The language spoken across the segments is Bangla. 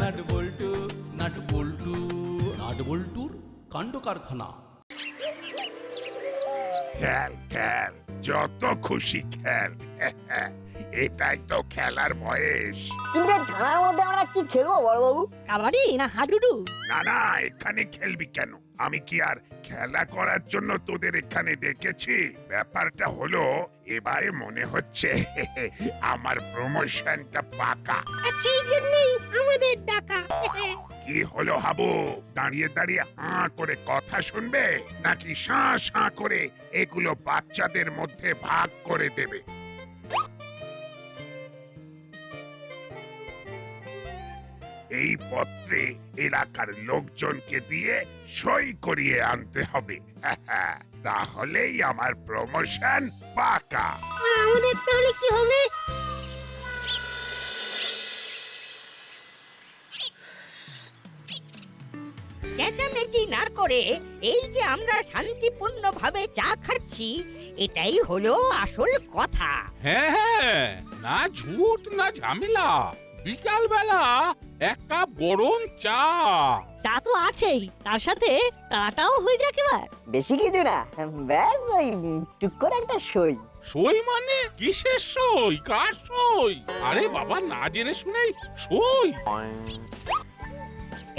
নাট বল্টু নাট বল্টু নাট বল্টুর কাণ্ড কারখানা। খেল খেল, যত খুশি খেল। এটাই তো খেলার বয়স। কিন্তু এই ঠান্ডার মধ্যে আমরা কি খেলবো বড়বাবু? কাবাডি না হাডুডু? না না, এখানে খেলবি কেন? আমি কি আর খেলা করার জন্য তোদের এখানে ডেকেছি? ব্যাপারটা হলো, এবারে মনে হচ্ছে আমার প্রমোশনটা পাকা। সেই জন্যই আমাদের ডাকা। কি হলো হাবু, দাঁড়িয়ে দাঁড়িয়ে হাঁ করে কথা শুনবে, নাকি শাঁ শাঁ করে এগুলো বাচ্চাদের মধ্যে ভাগ করে দেবে? এই পত্রে এলাকার লোকজনকে দিয়ে সই করিয়ে আনতে হবে। তাহলেই আমার প্রমোশন পাকা। আর আমাদের তাহলে কি হবে? চেঁচামেচি না করে এই যে আমরা শান্তিপূর্ণভাবে চা খাচ্ছি, এটাই হলো আসল কথা। হ্যাঁ হ্যাঁ, না ঝুট না ঝামেলা। বিকাল বেলা এক কাপ গরম চা। তা তো আছেই, তার সাথে টাটাও হয়ে যাক এবার। বেশি কিছু না, ব্যাস ওই টুক করে একটা সই। সই মানে কিসের সই? কার সই? আরে বাবা, না জেনে শুনেই সই।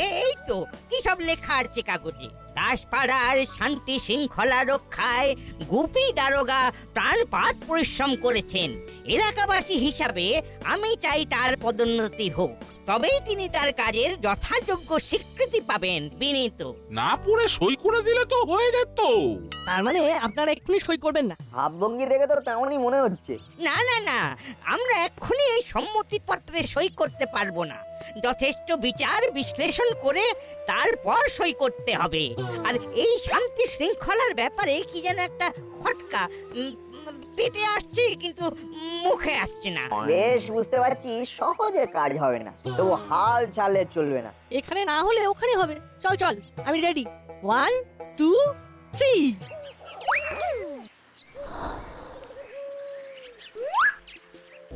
এই তো কি সব লেখা আছে কাগজে। দাসপাড়ার শান্তি শৃঙ্খলা রক্ষায় গুপি দারোগা প্রাণপাত পরিশ্রম করেছেন। এলাকাবাসী হিসাবে আমি চাই তার পদোন্নতি হোক, তবেই তিনি তার কাজের যথাযোগ্য স্বীকৃতি পাবেন। বিনীত। না পড়ে সই করে দিলে তো হয়ে যেত। তার মানে আপনারা এক্ষুনি সই করবেন না? ভাবভঙ্গি দেখে তো তেমনই মনে হচ্ছে। না না না, আমরা এক্ষুনি এই সম্মতিপত্রে সই করতে পারবো না। যথেষ্ট বিচার বিশ্লেষণ করে তারপর সই করতে হবে। আর এই শান্তি শৃঙ্খলার ব্যাপারে কি যেন একটা খটকা পেটে আসছে, কিন্তু মুখে আসছে না। বেশ বুঝতে পারছি সহজে কাজ হবে না, তবু হাল চালে চলবে না। এখানে না হলে ওখানে হবে। চল চল, আমি রেডি। 1 2 3।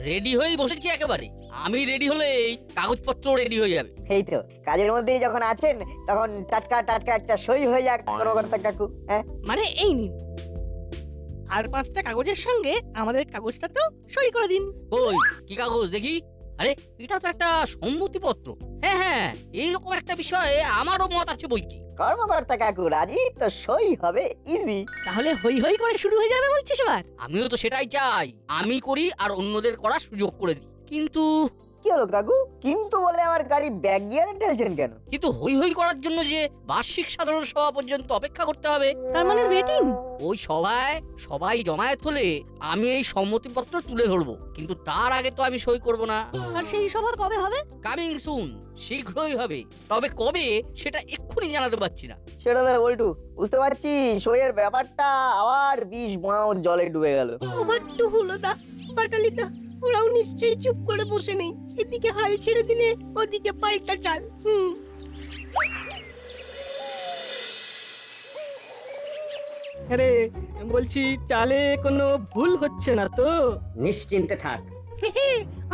রেডি হয়েই বসেছি একেবারে। আমি রেডি হলেই কাগজপত্র রেডি হয়ে যাবে। এই তো কাজের মধ্যেই যখন আছেন, তখন টাটকা টাটকা একটা সই হয়ে যাক কর্মকর্তা কাকু। হ্যাঁ, মানে এই নিন, আর 5টা কাগজের সঙ্গে আমাদের কাগজটাতেও সই করে দিন। কই কি কাগজ দেখি? আরে এটা তো একটা সম্মতিপত্র। হ্যাঁ হ্যাঁ, এইরকম একটা বিষয়ে আমারও মত আছে বই কি। কর্মকর্তা কাকু রাজি তো সই হবে ইজি। তাহলে হই হই করে শুরু হয়ে যাবে বলছিস এবার? আমিও তো সেটাই চাই। আমি করি আর অন্যদের করার সুযোগ করে দিই। কিন্তু কি হলো কাকু? কিন্তু বলে আমার গাড়ি ব্যাগ গিয়ারে ঠেলছেন কেন? কিন্তু হই হই করার জন্য যে বার্ষিক সাধারণ সভা পর্যন্ত অপেক্ষা করতে হবে। তার মানে ওয়েটিং? ওই সভায় সবাই জমায়েত হলে আমি এই সম্মতিপত্র তুলে ধরবো, কিন্তু তার আগে তো আমি সই করব না। আর সেই সভা কবে হবে? কামিং সুন, শীঘ্রই হবে। তবে কবে সেটা এক্ষুনি জানাতে পারছি না। সেটা তো বল্টু, বুঝতে পারছি সইয়ের ব্যাপারটা আবার 20 মাও জলে ডুবে গেল। ওভারটু হলো দা, বাটালিদা, ওরাও নিশ্চয়ই চুপ করে বসে নেই। এদিকে হাল ছেড়ে দিলে ওদিকে পাল্টা চাল। আরে বলছি, চালে কোনো ভুল হচ্ছে না তো? নিশ্চিন্তে থাক।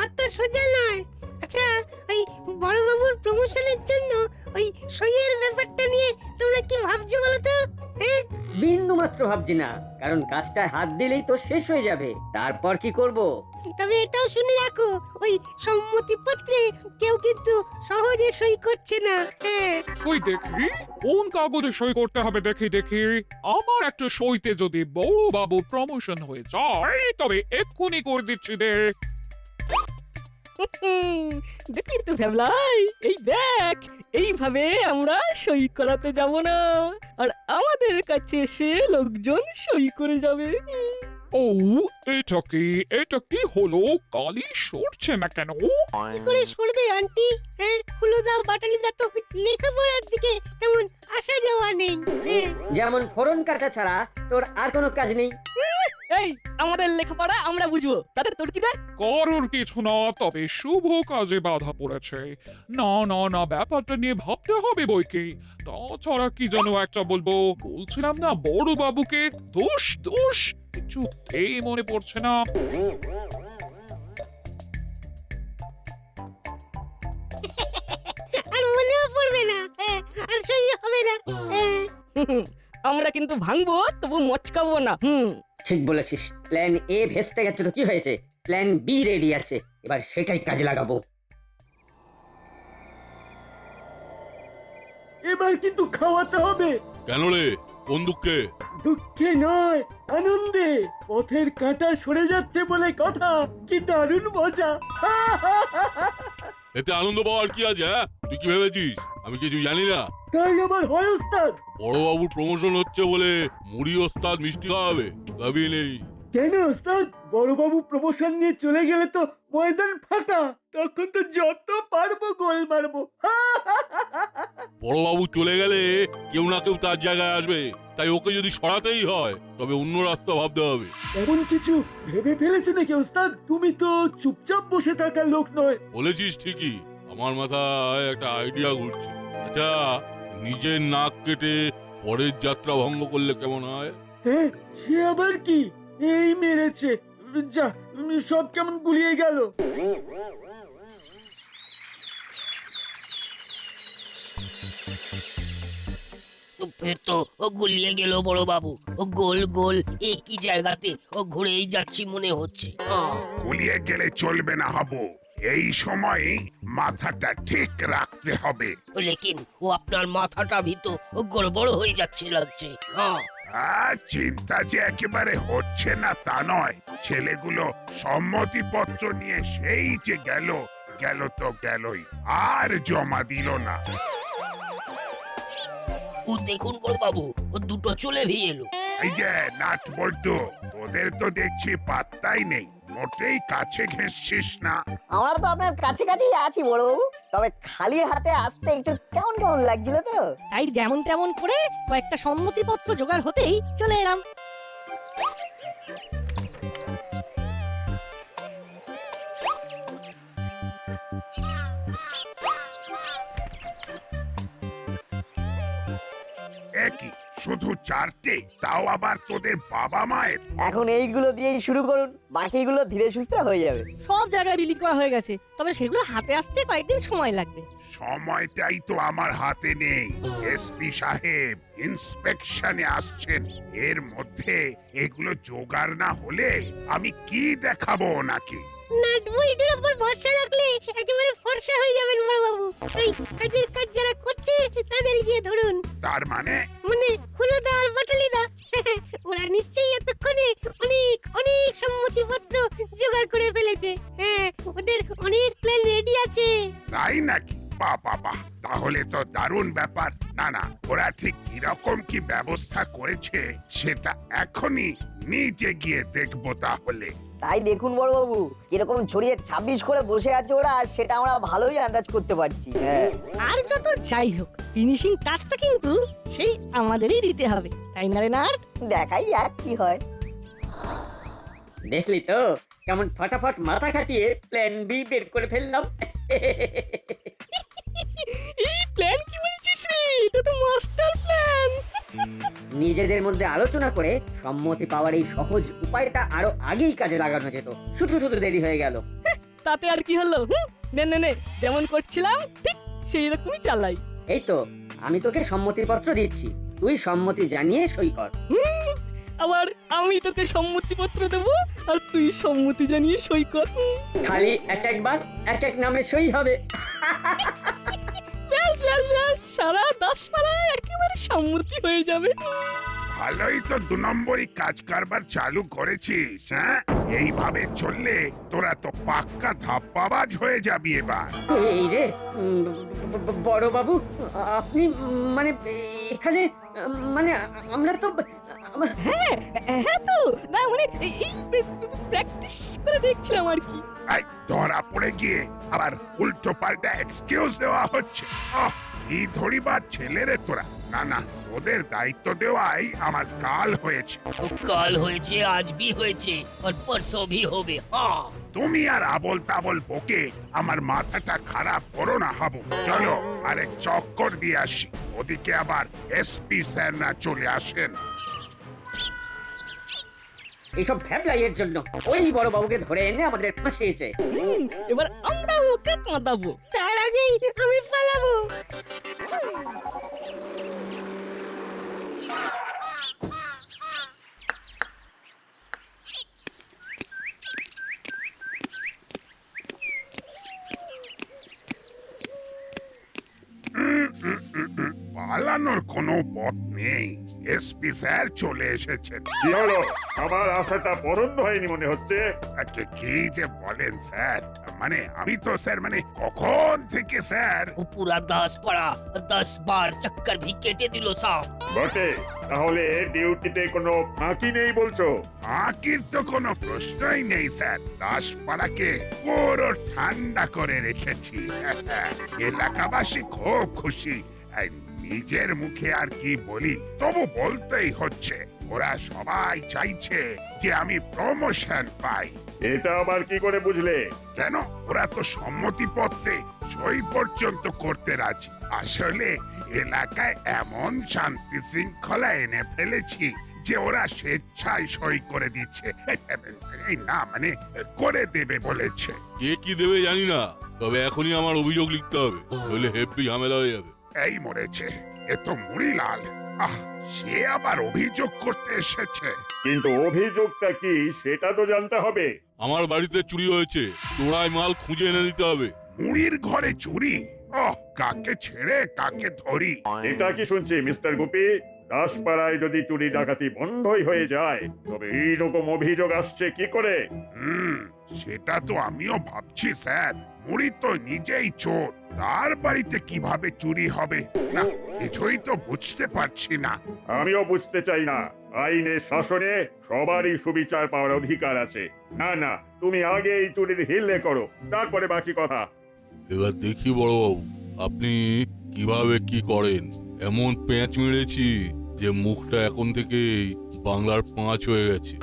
অত সোজা নয়। আচ্ছা, ওই বড়বাবুর প্রমোশনের জন্য ওই সইয়ের ব্যাপারটা নিয়ে তোমরা কি ভাবছো বলো তো? হ্যাঁ, বিন্দু মাত্র ভাবছি না, কারণ কাজটায় হাত দিলেই তো শেষ হয়ে যাবে। তারপর কি করব? তবে এটাও শুনে রাখো, ওই সম্মতিপত্রে কেউ কিন্তু সহজে সই করছে না। হ্যাঁ, ওই দেখি কোন কাগজে সই করতে হবে। দেখি দেখি, আমার একটা সইতে যদি বড় বাবু প্রমোশন হয়ে যায়, তবে এক্ষুনি করে দিচ্ছি দে। দেখলি তো ভ্যাবলাই, এই দেখ, এইভাবে আমরা সই করাতে যাব না, আর আমাদের কাছে এসে লোকজন সই করে যাবে। ও, এটা কি হলো? কালি সরছে না কেন? কি করে সরবে আন্টি? হ্যাঁ, হুলোদা বাটালিদা তো লেখাপড়ার দিকে তেমন আসা যাওয়া নেই। হ্যাঁ, যেমন ফোড়ন কাটা ছাড়া তোর আর কোনো কাজ নেই। এই, আমাদের লেখাপড়া আমরা বুঝবো, তাতে তোর কি দেখ? কারোর কিছু না, তবে শুভ কাজে বাধা পড়েছে। না না না, ব্যাপারটা নিয়ে ভাবতে হবে বইকে। তাছাড়া কি যেন একটা বলছিলাম না বড় বাবুকে? দোষ দোষ কিছুতেই মনে পড়ছে না। হ্যাঁ, আমরা কিন্তু ভাঙবো তবু মচকাবো না। ঠিক বলেছিস, প্ল্যান এ ভেস্তে গেছে তো কি হয়েছে, প্ল্যান বি রেডি আছে, এবার সেটাই কাজে লাগাবো। এবার কিন্তু খাওয়াতে হবে। কেন রে, কোন দুঃখে? দুঃখে নয়, আনন্দে। পথের কাঁটা সরে যাচ্ছে বলে কথা, কি দারুণ মজা। এতে আনন্দ পাওয়ার কি আছে? হ্যাঁ, তুই কি ভেবেছিস আমি কিছু জানি না? তাই আবার হয় ওস্তাদ? বড়বাবুর প্রমোশন হচ্ছে বলে মুড়ি ওস্তাদ মিষ্টি খাওয়াবে, ভাবি নেই। কেন ওস্তাদ, বড়বাবু প্রমোশন নিয়ে চলে গেলে তো ময়দান ফাঁকা, তখন তো যত পারবো গোল মারবো। বড়বাবু চলে গেলে কেউ না কেউ তার জায়গায় আসবে, তাই ওকে যদি সরাতেই হয় তবে অন্য রাস্তা ভাবতে হবে। এমন কিছু ভেবে ফেলেছো নাকি ওস্তাদ? তুমি তো চুপচাপ বসে থাকার লোক নয়। বলেছিস ঠিকই, আমার মাথায় একটা আইডিয়া ঘুরছে। আচ্ছা, নিজের নাক কেটে পরের যাত্রা ভঙ্গ করলে কেমন হয়? হ্যাঁ, সে আবার কি? এই মেরেছে, যা সব কেমন গুলিয়ে গেল। ফের তো ও গুলিয়ে গেল বড় বাবু। ও গোল গোল একই জায়গাতে ও ঘুরেই যাচ্ছি মনে হচ্ছে। গুলিয়ে গেলে চলবে না হাবু, এই সময় মাথাটা ঠিক রাখতে হবে। লেকিন ও আপনার মাথাটা ভিতর ও গড়বড় হয়ে যাচ্ছে লাগছে। চিন্তা যে একেবারে হচ্ছে না তা নয়, ছেলেগুলো সম্মতিপত্র নিয়ে সেই যে গেল তো গেলই, আর জমা দিল না। ও দেখুন বড় বাবু, ও দুটো চলে ভি এলো। এই যে নাট বল্টু, তোদের তো দেখছি পাত্তাই নেই, মোটেই কাছে ঘেঁষছিস না। আমরা তো আপনার কাছাকাছি আছি বড়বাবু, তবে খালি হাতে আসতে একটু কেমন কেমন লাগছিল তো। তাই যেমন তেমন করে কয়েকটা সম্মতিপত্র জোগাড় হতেই চলে এলাম। একই শুধু চারটে, তাও আবার তোদের বাবা মায়ের। এখন এইগুলো দিয়েই শুরু করুন, বাকিগুলো ধীরে সুস্থে হয়ে যাবে। সব জায়গায় বিলি করা হয়ে গেছে, তবে সেগুলো হাতে আসতে কয়েকদিন সময় লাগবে। সময়টাই তো আমার হাতে নেই। এসপি সাহেব ইন্সপেকশনে আসছেন, এর মধ্যে এগুলো জোগাড় না হলে আমি কি দেখাবো নাকি? নাট বল্টুর উপর ভরসা রাখলে একেবারে ফর্সা হয়ে যাবেন বড় বাবু। এই কাজের কাজ যারা করছে তাদের গিয়ে ধরুন। তার মানে হুলোদা আর বাটালিদা ওরা নিশ্চয়ই এতক্ষণে অনেক অনেক সম্মতিপত্র জোগাড় করে ফেলেছে। হ্যাঁ, ওদের অনেক প্ল্যান রেডি আছে। তাই নাকি? বাবা, তাহলে তো দারুণ ব্যাপার। না, ওরা ঠিক কিরকম কি ব্যবস্থা করেছে সেটা এখনই নিচে গিয়ে দেখবো তাহলে। তাই দেখুন বড়বাবু, কিরকম ছড়িয়ে 26 করে বসে আছে ওরা, সেটা আমরা ভালোই আন্দাজ করতে পারছি। হ্যাঁ, আর যত যাই হোক, ফিনিশিং টাচটা কিন্তু সেই আমাদেরই দিতে হবে, তাই না রে নাট? দেখাই যাক কি হয়। দেখলি তো কেমন ফটাফট মাথা খাটিয়ে প্ল্যান বি বের করে ফেললাম। এই প্ল্যান কি বলছিস রে? এটা তো মাস্টার প্ল্যান। নিজেদের মধ্যে আলোচনা করে সম্মতি পাওয়ার এই সহজ উপায়টা আরো আগেই কাজে লাগানো যেত, শুধু দেরি হয়ে গেল। তাতে আর কি হলো? নে যেমন করছিলাম ঠিক সেই রকমই চালাই। এই তো আমি তোকে সম্মতিপত্র দিচ্ছি, তুই সম্মতি জানিয়ে সই কর। আবার আমি তোকে সম্মতিপত্র দেবো আর তুই সম্মতি জানিয়ে সই কর। খালি একবার এক নামে সই হবে। ব্যাস, সারা 10 পাড়ায় একেবারে সম্মতি হয়ে যাবে। ভালোই তো 2 নম্বরই কাজ কারবার চালু করেছিস। হ্যাঁ, এইভাবে চললে তোরা তো পাক্কা ধাপ্পাবাজ হয়ে যাবি এবার। এই রে বড় বাবু, আপনি মানে এখানে মানে আমরা তো হ্যাঁ তো না, মানে এই প্র্যাকটিস করে দেখছিলাম আর কি। এই ধরা পড়ে গিয়ে আবার উল্টো পাল্টা এক্সকিউজ দেওয়া হচ্ছে। কি ধরিবার ছেলেরে তোরা। না, ওদের দায়িত্ব দেওয়াই আমার কাল হয়েছে। কাল হয়েছে, আজ ভি হয়েছে, আর পরশো ভি হবে। তুমি আর আবল তাবল বকে আমার মাথাটা খারাপ করো না হাবু। চলো আরেক চক্কর দিয়ে আসি, ওদিকে আবার এসপি স্যার না চলে আসেন। এইসব ভ্যাবলাইয়ের জন্য ওই বড় বাবুকে ধরে এনে আমাদের ফাঁসিয়েছে। এবার আমরা ওকে কাঁদাবো। তার আগেই আমি পালাবো। পালানোর কোনো পথ নেই। এসপি স্যার চলে এসেছেন। কি হলো? আমার আশাটা পছন্দ হয়নি মনে হচ্ছে। কি যে বলেন স্যার, মানে আমি তো স্যার মানে কখন থেকে স্যার। ও পুরা 10 পাড়া 10 বার চক্কর ভি কেটে দিল সব। বটে, তাহলে ডিউটিতে কোনো ফাঁকি নেই বলছো? আকির তো কোনো প্রশ্নই নেই স্যার। দাসপাড়াকে পুরো ঠান্ডা করে রেখেছি। এলাকাবাসী খুব খুশি। আর নিজের মুখে আর কি বলি, তবু বলতেই হচ্ছে। ওরা সবাই চাইছে যে আমি প্রমোশন পাই। এটা আবার কি করে বুঝলে? কেন, ওরা তো সম্মতিপত্রে সই পর্যন্ত করতে রাজি। আসলে এলাকায় এমন শান্তি শৃঙ্খলা এনে ফেলেছি যে ওরা স্বেচ্ছায় সই করে দিচ্ছে। এই না মানে করে দেবে বলেছে। কে কি দেবে জানি না, তবে এখনই আমার অভিযোগ লিখতে হবে, নইলে হেব্বি ঝামেলা হয়ে যাবে। এই মরেছে, এ তো মুড়িলাল। আহ, সে আবার অভিযোগ করতে এসেছে। কিন্তু অভিযোগটা কি সেটা তো জানতে হবে। আমার বাড়িতে চুরি হয়েছে, চোরাই মাল খুঁজে এনে দিতে হবে। মুড়ির ঘরে চুরি? ওহ, কাকে ছেড়ে কাকে ধরি। এটা কি শুনছি মিস্টার গুপি? দাসপাড়ায় যদি চুরি ডাকাতি বন্ধই হয়ে যায়, তবে এইরকম অভিযোগ আসছে কি করে? সেটা তো আমিও ভাবছি স্যার। মুড়ি তো নিজেই চোর, তার বাড়িতে কিভাবে চুরি হবে? না, কিছুই তো বুঝতে পারছি না। আমিও বুঝতে চাই না। আইনের শাসনে সবারই সুবিচার পাওয়ার অধিকার আছে। না না, তুমি আগে এই চুরির হিল্লে করো, তারপরে বাকি কথা। এবার দেখি বড়বাবু, আপনি কিভাবে কি করেন। এমন পেঁচ মেরেছি যে মুখটা এখন থেকেই বাংলার 5 হয়ে গেছে।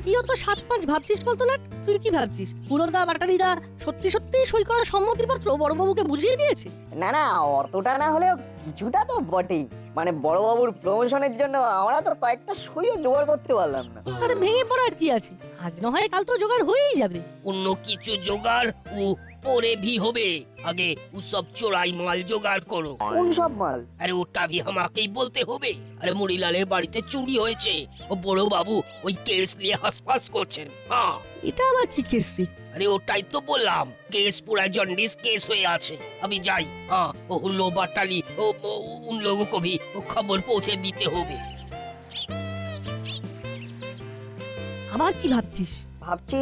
কি অত 7-5 ভাবছিস বলতো না? তুই কি ভাবছিস পুরোদা বাটালিদা সত্যি সত্যি সই করা সম্মতিপত্র বড়বাবুকে বুঝিয়ে দিয়েছে? না না, অতটা না হলেও কিছুটা তো বটেই। মানে বড়বাবুর প্রমোশনের জন্য আমরা তো কয়েকটা সইও জোগাড় করতে পারলাম না। আরে ভেঙে পড়ার কি আছে, আজ না হয় কাল তো জোগাড় হয়েই যাবে। অন্য কিছু জোগাড় ও পরে ভি হবে, আগে ও সব চোরাই মাল জোগাড় করো। কোন সব মাল? আরে ওটা ভি আমাকেই বলতে হবে। আরে মুড়িলালের বাড়িতে চুরি হয়েছে, ও বড় বাবু ওই কেস নিয়ে হাসপাস করছেন। হ্যাঁ, এটা আবার কি কেস রে? अरे ওটাই তো বললাম, কেস पूरा जॉन्डिस केस হয়ে আছে। আমি যাই। हाँ, वो हुल्लो बाटाली उन लोगों को भी वो खबर पहुंचे দিতে হবে। আবার কি ভাবছিস? ভাবছি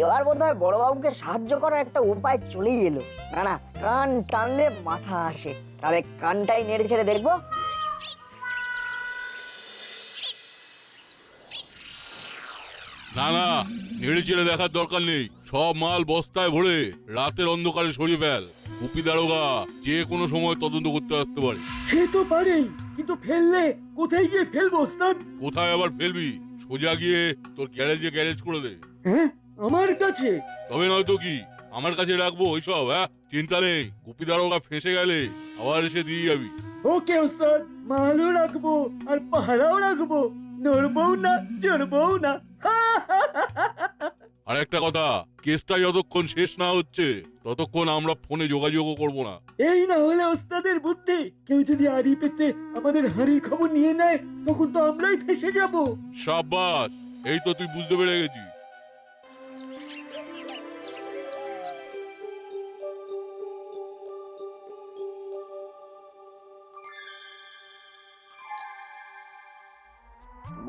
এবার বোধহয় বড়বাবুকে সাহায্য করার একটা উপায় চলেই এলো। না না, কান টানলে মাথা আসে। তাহলে কানটাই নেড়ে ছেড়ে দেখবো। না না, নেড়ে চেড়ে দেখার দরকার নেই। সব মাল বস্তায় ভরে রাতের অন্ধকারে সরিয়ে ফেল। গুপি দারোগা যে কোনো সময় তদন্ত করতে আসতে পারে। সে তো পারেই, কিন্তু ফেললে কোথায় গিয়ে ফেলবো ওস্তাদ? কোথায় আবার ফেলবি? সোজা গিয়ে তোর গ্যারেজে গ্যারেজ করে দে। হ্যাঁ, আমার কাছে? তবে নয়তো কি, আমার কাছে রাখবো ওইসব? হ্যাঁ, চিন্তা নেই। গুপি দারোগা ফেঁসে গেলে আবার এসে দিয়ে যাবি। ওকে ওস্তাদ, মালও রাখবো আর পাহারাও রাখবো, নড়বও না চড়বও না। আর একটা কথা, কেসটা যতক্ষণ শেষ না হচ্ছে ততক্ষণ আমরা ফোনে যোগাযোগও করবো না। এই না হলে ওস্তাদের বুদ্ধি, কেউ যদি আড়ি পেতে আমাদের হাঁড়ির খবর নিয়ে নেয়, তখন তো আমরাই ফেসে যাব। সাব্বাস, এই তো তুই বুঝতে পেরে গেছিস।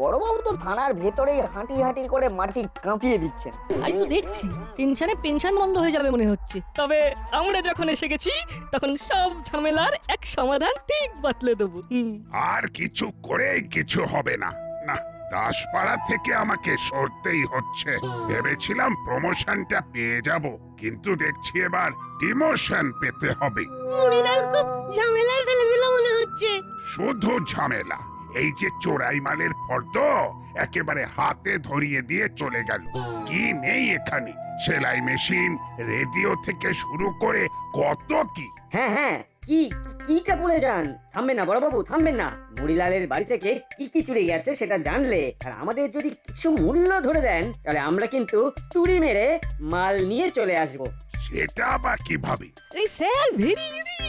বড়বাবু তো থানার ভেতরেই হাঁটি হাঁটি করে মাটি কাঁপিয়ে দিচ্ছেন। তাই তো দেখছি, টেনশনে পেনশন বন্ধ হয়ে যাবে মনে হচ্ছে। তবে আমরা যখন এসে গেছি তখন সব ঝামেলার এক সমাধান ঠিক বাতলে দেবো। আর কিছু করে কিছু হবে না। না, দাসপাড়া থেকে আমাকে সরতেই হচ্ছে। ভেবেছিলাম প্রমোশনটা পেয়ে যাব, কিন্তু দেখছি এবার ডিমোশন পেতে হবে। মুড়িলাল খুব ঝামেলায় ফেলে দিল মনে হচ্ছে। শুধু ঝামেলা। এই যে চোরাই মালের ফর্দ একেবারে হাতে ধরিয়ে দিয়ে চলে গেল। কি নেই এখানে? সেলাই মেশিন, রেডিও থেকে শুরু করে কত কি। হ্যাঁ হ্যাঁ, কিটা বলে যান। থামবেন না বড়বাবু, থামবেন না। মুড়িলালের বাড়ি থেকে কি চুরি গেছে সেটা জানলে আর আমাদের যদি কিছু মূল্য ধরে দেন, তাহলে আমরা কিন্তু চুরি মেরে মাল নিয়ে চলে আসবো। সেটা আবার কিভাবে? এই স্যার ভেরি ইজি।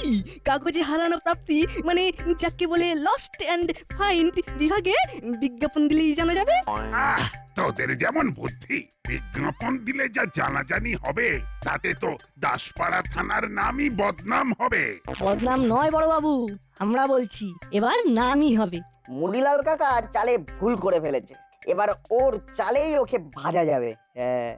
কাগজে হারানো প্রাপ্তি মানে যাকে বলে লস্ট অ্যান্ড ফাইন্ড বিভাগে বিজ্ঞাপন দিলেই জানা যাবে। আহ, তোদের যেমন বুদ্ধি, বিজ্ঞাপন দিলে যা জানাজানি হবে তাতে তো দাসপাড়া থানার নামই বদনাম হবে। বদনাম নয় বড় বাবু, আমরা বলছি এবার নামই হবে। মুড়িলাল কাকা চালে ভুল করে ফেলেছে, এবার ওর চালেই ওকে ভাজা যাবে। হ্যাঁ,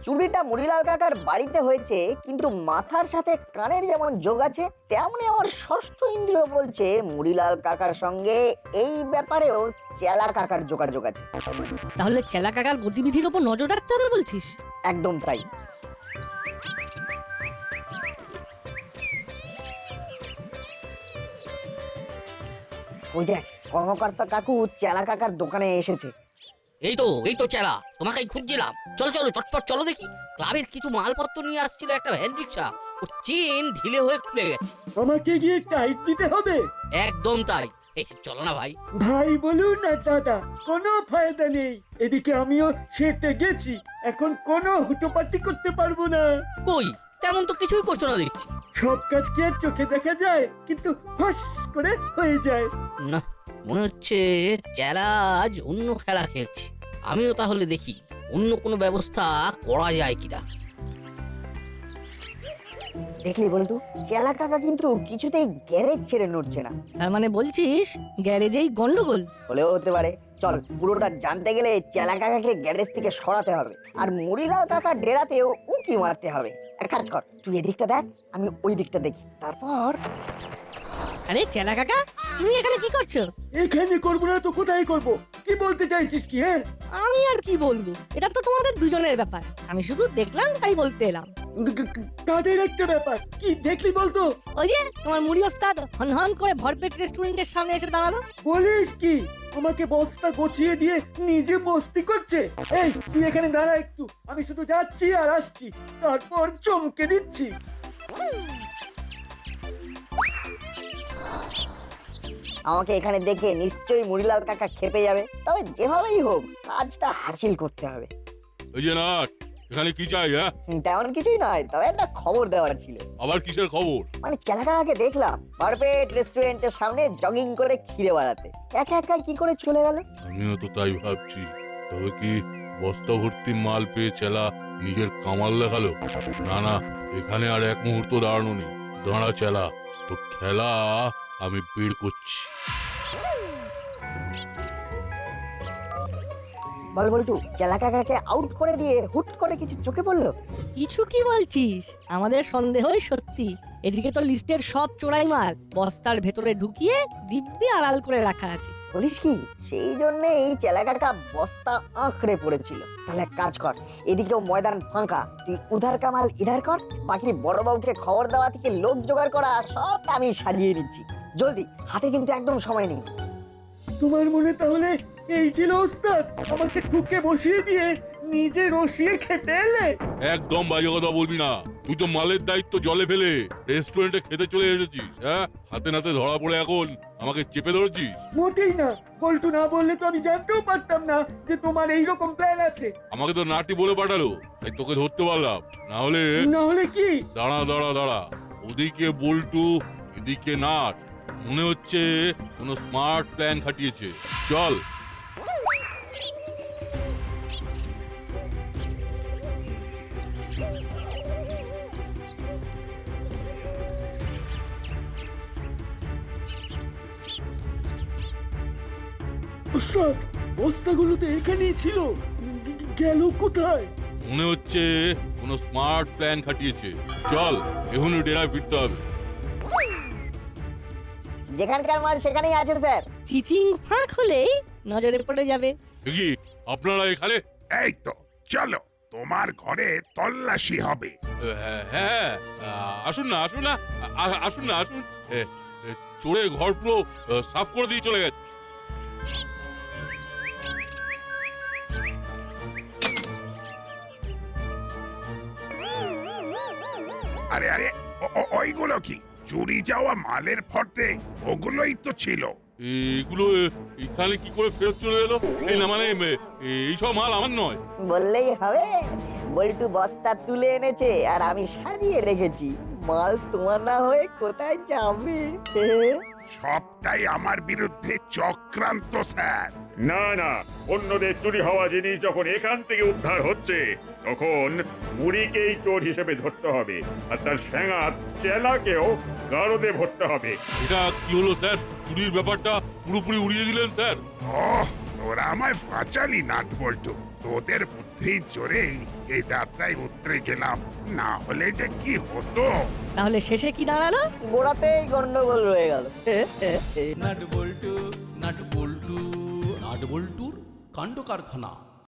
চুরিটা মুড়িলাল কাকার বাড়িতে হয়েছে, কিন্তু মাথার সাথে কানের যেমন যোগ আছে, তেমনি আমার ষষ্ঠ ইন্দ্রিয় বলছে মুড়িলাল কাকার সঙ্গে এই ব্যাপারেও চেলা কাকার যোগাযোগ আছে। তাহলে চেলা কাকার গতিবিধির উপর নজর রাখতে হবে বলছিস? একদম তাই। ওই দেখ, কর্মকর্তা কাকু চেলা কাকার দোকানে এসেছে। এই তো চেলা, তোমাকেই খুঁজছিলাম। চলো চলো চটপট চলো দেখি। ক্লাবের কিছু মালপত্র নিয়ে আসছিল একটা ভ্যান রিক্সা, ও চেন ঢিলে হয়ে খুলে গেছে। আমাকে গিয়ে টাইট দিতে হবে? একদম তাই। এই চলো না ভাই। ভাই বলুন না দাদা, কোনো ফায়দা নেই। এদিকে আমিও সেটে গেছি, এখন কোনো হুটোপাটি করতে পারবো না। কই তেমন তো কিছুই করছো না দেখছি। সব কাজ কি আর চোখে দেখা যায়? কিন্তু ফস করে হয়ে যায়। না, মনে হচ্ছে চেলা আজ অন্য খেলা খেলছে। আমিও তাহলে দেখি অন্য কোনো ব্যবস্থা করা যায় কিনা। দেখলি বলতু, চেলা কাকা কিন্তু কিছুতেই গ্যারেজ ছেড়ে নড়ছে না। তার মানে বলছিস গ্যারেজেই গন্ডগোল? হলেও হতে পারে। চল, পুরোটা জানতে গেলে চেলা কাকাকে গ্যারেজ থেকে সরাতে হবে, আর মুড়িলাল কাকার ডেরাতেও উঁকি মারতে হবে। এক কাজ কর, তুই এদিকটা দেখ, আমি ওই দিকটা দেখি, তারপর। আরে চেলা কাকা, তুমি এখানে কি করছো? এখানে করবো না তো কোথায় করব? কি বলতে চাইছিস কি? হ্যাঁ, আমি আর কি বলবো, এটা তো তোমাদের দুজনের ব্যাপার। আমি শুধু দেখলাম তাই বলতে এলাম। তাদের একটা ব্যাপার। কি দেখলি বলতো? ওই যে তোমার মুড়ি ওস্তাদ হন হন করে ভরপেট রেস্টুরেন্টের সামনে এসে দাঁড়ালো। বলিস কি? আমাকে বস্তা গছিয়ে দিয়ে নিজে মস্তি করছে। এই তুই এখানে দাঁড়া একটু, আমি শুধু যাচ্ছি আর আসছি, তারপর চমকে দিচ্ছি। আমাকে এখানে দেখে নিশ্চয়ই মুড়িলাল কাকা খেপে যাবে, তবে যেভাবেই হোক কাজটা হাসিল করতে হবে। ওই যে নাট, এখানে কি চাই? হ্যাঁ, তেমন কিছুই নয়, তবে একটা খবর দেওয়ার ছিল। আবার কিসের খবর? মানে চেলা কাকাকে দেখলাম ভরপেট রেস্টুরেন্টের সামনে জগিং করে খিরে বেড়াতে, একা একা কি করে চলে গেল? আমিও তো তাই ভাবছি। তবে কি বস্তা ভর্তি মাল পেয়ে চেলা নিজের কামাল দেখালো? না না, এখানে আর এক মুহূর্ত দাঁড়ানো নেই। দাঁড়া চেলা, তো খেলা আমি বের করছি। বল বলটু, চেলা কাকাকে আউট করে দিয়ে হুট করে কিছু চোখে পড়লো? কিছু কি বলছিস? আমাদের সন্দেহই সত্যি। এদিকে তো লিস্টের সব চোরাই মাল বস্তার ভেতরে ঢুকিয়ে দিব্যি আড়াল করে রাখা আছে। বলিস কি? সেই জন্য এই চেলা কাকা বস্তা আঁকড়ে পড়েছিল। তাহলে এক কাজ কর, এদিকেও ময়দান ফাঁকা, তুই উধার কামাল ইধার কর, বাকি বড়বাবুকে খবর দেওয়া থেকে লোক জোগাড় করা সব আমি সাজিয়ে নিচ্ছি। জলদি, হাতে কিন্তু একদম সময় নেই। তোমার মনে তাহলে এই ছিল ওস্তাদ? আমাকে ঠুকে বসিয়ে দিয়ে নিজে রসিয়ে খেতে এলে? একদম বাজে কথা বলবি না। তুই তো মালের দায়িত্ব জলে ফেলে রেস্টুরেন্টে খেতে চলে এসেছিস। হ্যাঁ, হাতে নাতে ধরা পড়ে এখন আমাকে চেপে ধরেছিস। মোটেই না। বল্টু না বললে তো আমি জানতেও পারতাম না যে তোমার এই রকম প্ল্যান আছে। আমাকে তো নাটি বলে পাঠালো, তাই তোকে ধরতে পারলাম। না হলে কি? দাঁড়া দাঁড়া দাঁড়া, ওদিকে বল্টু, এদিকে নাট। মনে হচ্ছে কোনো স্মার্ট প্ল্যান খাটিয়েছে। চল। ওস্তাদ, বস্তাগুলো তো এখানেই ছিল, গেল কোথায়? মনে হচ্ছে কোনো স্মার্ট প্ল্যান খাটিয়েছে। চল, এখনই ডেরায় ফিরতে হবে। যেখানকার মাল সেখানেই আছে স্যার। চিচিং ফাঁক হলেই নজরে পড়ে যাবে। কি আপনারা এখানে? এই তো চলো, তোমার ঘরে তল্লাশি হবে। হ্যাঁ, আসুন না আসুন না আসুন না আসুন। চোরে ঘর পুরো সাফ করে দিয়ে চলে গেছে। আরে আরে ওইগুলো কি চুরি যাওয়া মালের ফর্দে? ওগুলোই তো ছিল। এগুলো এখানে কি করে ফেরত চলে এলো? এই না মানে এইসব মাল আমার নয়। বললেই হবে, বল্টু বস্তা তুলে এনেছে আর আমি সাজিয়ে রেখেছি। মাল তোমার না হয়ে কোথায় যাবে? সবটাই আমার বিরুদ্ধে চক্রান্ত স্যার। না না, অন্যদের চুরি হওয়া জিনিস যখন এখান থেকে উদ্ধার হচ্ছে তখন মুড়িকেই চোর হিসেবে ধরতে হবে, আর তার স্যাঙাত চেলাকেও গারদে ভরতে হবে। এটা কি হলো স্যার? চুরির ব্যাপারটা পুরোপুরি উড়িয়ে দিলেন স্যার। ওহ, তোরা আমায় বাঁচালি নাট বল্টু। তোদের বুদ্ধির জোরেই এই যাত্রায় উতরে গেলাম, না হলে যে কি হতো। তাহলে শেষে কি দাঁড়ালো? গোড়াতেই গন্ডগোল রয়ে গেল। নাট বল্টু নাট বল্টুর কাণ্ড কারখানা।